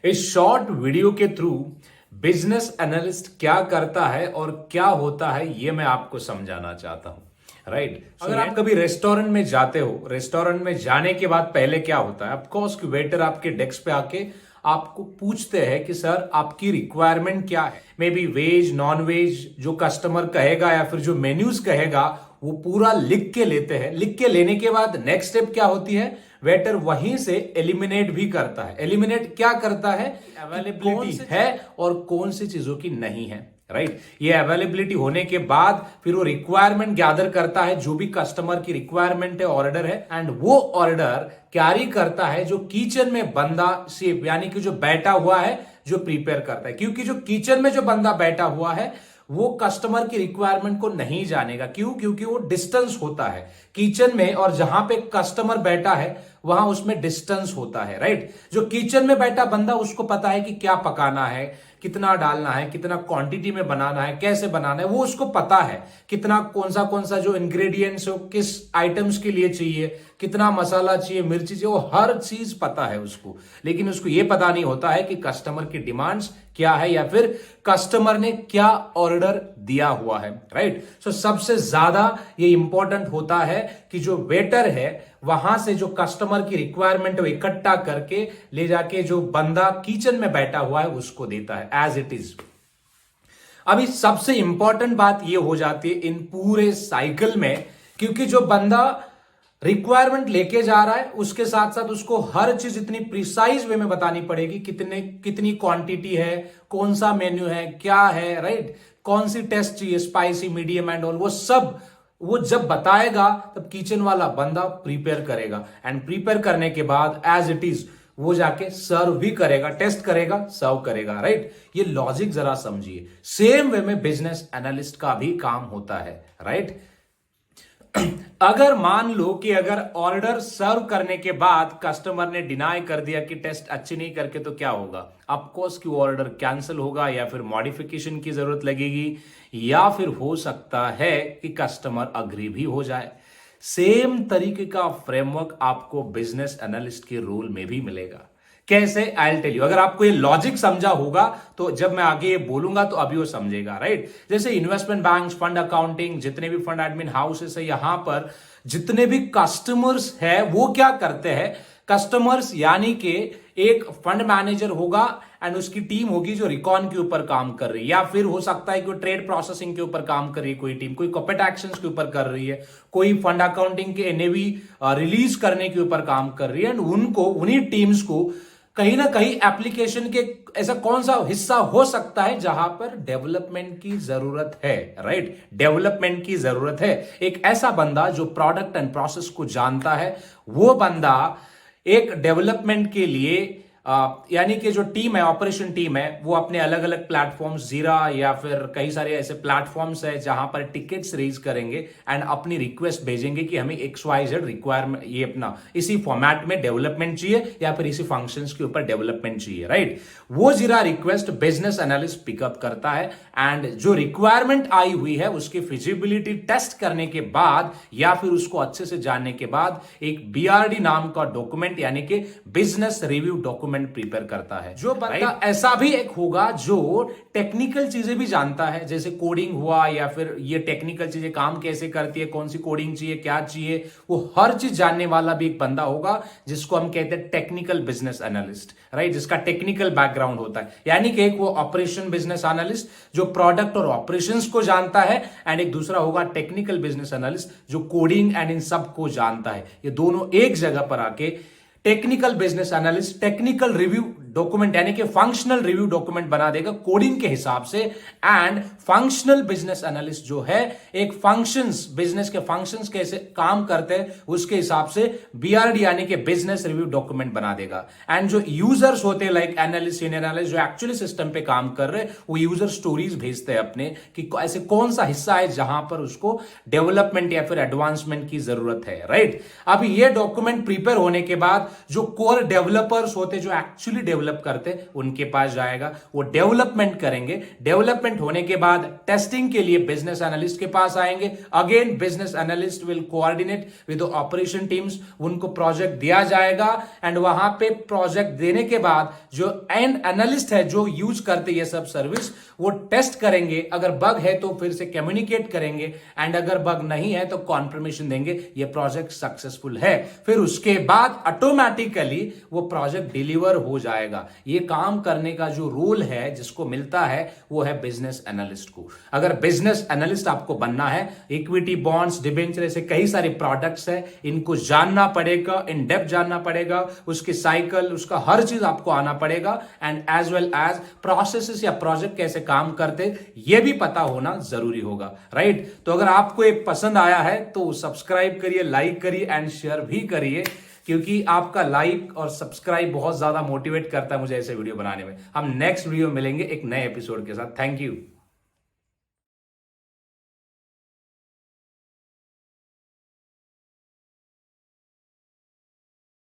इस short video के through business analyst क्या करता है और क्या होता है ये मैं आपको समझाना चाहता हूं। राइट, अगर आप कभी रेस्टोरेंट में जाते हो, रेस्टोरेंट में जाने के बाद पहले क्या होता है, ऑफकोर्स वेटर आपके डेस्क पे आके आपको पूछते हैं कि सर आपकी रिक्वायरमेंट क्या है। Maybe veg non veg, जो कस्टमर कहेगा या फिर जो मेन्यूज कहेगा वो पूरा लिख के लेते हैं। लिख के लेने के बाद नेक्स्ट स्टेप क्या होती है, वेटर वहीं से एलिमिनेट भी करता है। एलिमिनेट क्या करता है, अवेलेबिलिटी है और कौन सी चीजों की नहीं है। राइट, ये अवेलेबिलिटी होने के बाद फिर वो रिक्वायरमेंट गैदर करता है, जो भी कस्टमर की रिक्वायरमेंट है, ऑर्डर है, एंड वो ऑर्डर कैरी करता है जो किचन में बंदा शेफ यानी कि जो बैठा हुआ है, जो प्रिपेयर करता है। क्योंकि जो किचन में जो बंदा बैठा हुआ है वो कस्टमर की रिक्वायरमेंट को नहीं जानेगा। क्यों? क्योंकि वो डिस्टेंस होता है किचन में, और जहां पे कस्टमर बैठा है वहां उसमें डिस्टेंस होता है। राइट, जो किचन में बैठा बंदा उसको पता है कि क्या पकाना है, कितना डालना है, कितना क्वांटिटी में बनाना है, कैसे बनाना है, वो उसको पता है। कितना कौन सा जो इंग्रेडिएंट्स हो किस आइटम्स के लिए चाहिए, कितना मसाला चाहिए, मिर्ची चाहिए, वो हर चीज पता है उसको। लेकिन उसको ये पता नहीं होता है कि कस्टमर की डिमांड्स क्या है या फिर कस्टमर ने क्या ऑर्डर दिया हुआ है। राइट, सो सबसे ज्यादा ये इंपॉर्टेंट होता है कि जो वेटर है वहां से जो कस्टमर की रिक्वायरमेंट है इकट्ठा करके ले जाके जो बंदा किचन में बैठा हुआ है उसको देता है एज इट इज। अभी सबसे इंपॉर्टेंट बात ये हो जाती है इन पूरे साइकिल में, क्योंकि जो बंदा रिक्वायरमेंट लेके जा रहा है उसके साथ साथ उसको हर चीज इतनी प्रिसाइज वे में बतानी पड़ेगी, कितनी क्वांटिटी है, कौन सा मेन्यू है, क्या है। राइट, कौन सी टेस्ट चाहिए, स्पाइसी, मीडियम एंड ऑल, वो सब वो जब बताएगा तब किचन वाला बंदा प्रिपेयर करेगा, एंड प्रिपेयर करने के बाद एज इट इज वो जाके सर्व भी करेगा, टेस्ट करेगा, सर्व करेगा। राइट, ये लॉजिक जरा समझिए। सेम वे में बिजनेस एनालिस्ट का भी काम होता है। राइट, अगर मान लो कि अगर ऑर्डर सर्व करने के बाद कस्टमर ने डिनाई कर दिया कि टेस्ट अच्छी नहीं करके, तो क्या होगा? ऑफकोर्स कि ऑर्डर कैंसिल होगा या फिर मॉडिफिकेशन की जरूरत लगेगी, या फिर हो सकता है कि कस्टमर अग्री भी हो जाए। सेम तरीके का फ्रेमवर्क आपको बिजनेस एनालिस्ट के रोल में भी मिलेगा। कैसे? I will tell you. अगर आपको ये लॉजिक समझा होगा तो जब मैं आगे ये बोलूंगा तो अभी वो समझेगा। राइट, जैसे इन्वेस्टमेंट बैंक्स, फंड अकाउंटिंग, जितने भी फंड एडमिन हाउसेस है, यहां पर जितने भी कस्टमर्स है वो क्या करते हैं, कस्टमर्स यानी कि एक फंड मैनेजर होगा एंड उसकी टीम होगी जो रिकॉन के ऊपर काम कर रही है, या फिर हो सकता है कि वो ट्रेड प्रोसेसिंग के ऊपर काम कर रही है कोई टीम, कोई कॉर्पोरेट एक्शंस के ऊपर कर रही है, कोई फंड अकाउंटिंग के एनएवी रिलीज करने के ऊपर काम कर रही है, एंड उनको उन्हीं टीम्स को कहीं ना कहीं एप्लीकेशन के ऐसा कौन सा हिस्सा हो सकता है जहां पर डेवलपमेंट की जरूरत है। राइट, डेवलपमेंट की जरूरत है। एक ऐसा बंदा जो प्रोडक्ट एंड प्रोसेस को जानता है, वो बंदा एक डेवलपमेंट के लिए यानी कि जो टीम है, ऑपरेशन टीम है, वो अपने अलग अलग प्लेटफॉर्म्स, जीरा या फिर कई सारे ऐसे प्लेटफॉर्म्स है जहां पर टिकट्स रेज करेंगे एंड अपनी रिक्वेस्ट भेजेंगे कि हमें XYZ रिक्वायरमेंट, ये अपना इसी फॉर्मेट में डेवलपमेंट चाहिए या फिर इसी फंक्शंस के ऊपर डेवलपमेंट चाहिए। राइट, वो जीरा रिक्वेस्ट बिजनेस एनालिस्ट पिकअप करता है एंड जो रिक्वायरमेंट आई हुई है उसकी फिजिबिलिटी टेस्ट करने के बाद या फिर उसको अच्छे से जानने के बाद एक BRD नाम का डॉक्यूमेंट यानी कि बिजनेस रिव्यू डॉक्यूमेंट प्रिपेयर करता है। जो बंदा ऐसा भी एक होगा जो टेक्निकल चीजें भी जानता है, जैसे कोडिंग हुआ या फिर ये टेक्निकल चीजें काम कैसे करती है, कौन सी कोडिंग चाहिए, क्या चाहिए, वो हर चीज जानने वाला भी एक बंदा होगा जिसको हम कहते हैं टेक्निकल बिजनेस एनालिस्ट। राइट, जिसका टेक्निकल बैकग्राउंड होता है, यानी कि एक वो ऑपरेशन बिजनेस एनालिस्ट जो प्रोडक्ट और ऑपरेशंस को जानता है, एंड एक दूसरा होगा टेक्निकल बिजनेस एनालिस्ट जो कोडिंग एंड इन सब को जानता है। ये दोनों एक जगह पर आके technical business analyst technical review document यानी कि फंक्शनल रिव्यू डॉक्यूमेंट बना देगा कोडिंग के हिसाब से, एंड फंक्शनल बिजनेस एनालिस्ट जो है एक फंक्शंस, बिजनेस के फंक्शंस कैसे काम करते हैं उसके हिसाब से BRD यानी कि बिजनेस रिव्यू डॉक्यूमेंट बना देगा। एंड जो यूजर्स होते हैं लाइक एनालिस्ट, सीनियर एनालिस्ट जो एक्चुअली सिस्टम पे काम कर रहे हैं, वो यूजर स्टोरीज भेजते हैं अपने कि ऐसे कौन सा हिस्सा है जहां पर उसको डेवलपमेंट या फिर एडवांसमेंट की जरूरत है। राइट, अब ये डॉक्यूमेंट प्रिपेयर होने के बाद जो कोर डेवलपर्स होते हैं जो एक्चुअली डेवलप करते उनके पास जाएगा, वो डेवलपमेंट करेंगे, डेवलपमेंट होने के बाद टेस्टिंग के लिए बिजनेस एनालिस्ट के पास आएंगे। Again business analyst will coordinate with operation teams, उनको प्रोजेक्ट दिया जाएगा एंड वहां पे प्रोजेक्ट देने के बाद जो एंड एनालिस्ट है जो यूज करते ये सब सर्विस, वो टेस्ट करेंगे, अगर बग है तो फिर से कम्युनिकेट करेंगे एंड अगर बग नहीं है तो कॉन्फर्मेशन देंगे ये प्रोजेक्ट सक्सेसफुल है। फिर उसके बाद ऑटोमेटिकली वो प्रोजेक्ट डिलीवर हो जाएगा। ये काम करने का जो रोल है जिसको मिलता है वो है बिजनेस एनालिस्ट को। अगर बिजनेस एनालिस्ट आपको बनना है, इक्विटी, बॉन्ड्स, डिबेंचर ऐसे कई सारे प्रोडक्ट्स है, इनको जानना पड़ेगा, इन डेप्थ जानना पड़ेगा, उसके साइकिल, उसका हर चीज आपको आना पड़ेगा and as well as processes या प्रोजेक्ट कैसे काम करते ये भी पता होना जरूरी होगा, राइट। तो अगर आपको ये पसंद आया है तो सब्सक्राइब करिए, लाइक करिए एंड शेयर भी करिए, क्योंकि आपका लाइक और सब्सक्राइब बहुत ज्यादा मोटिवेट करता है मुझे ऐसे वीडियो बनाने में। हम नेक्स्ट वीडियो मिलेंगे एक नए एपिसोड के साथ। Thank you.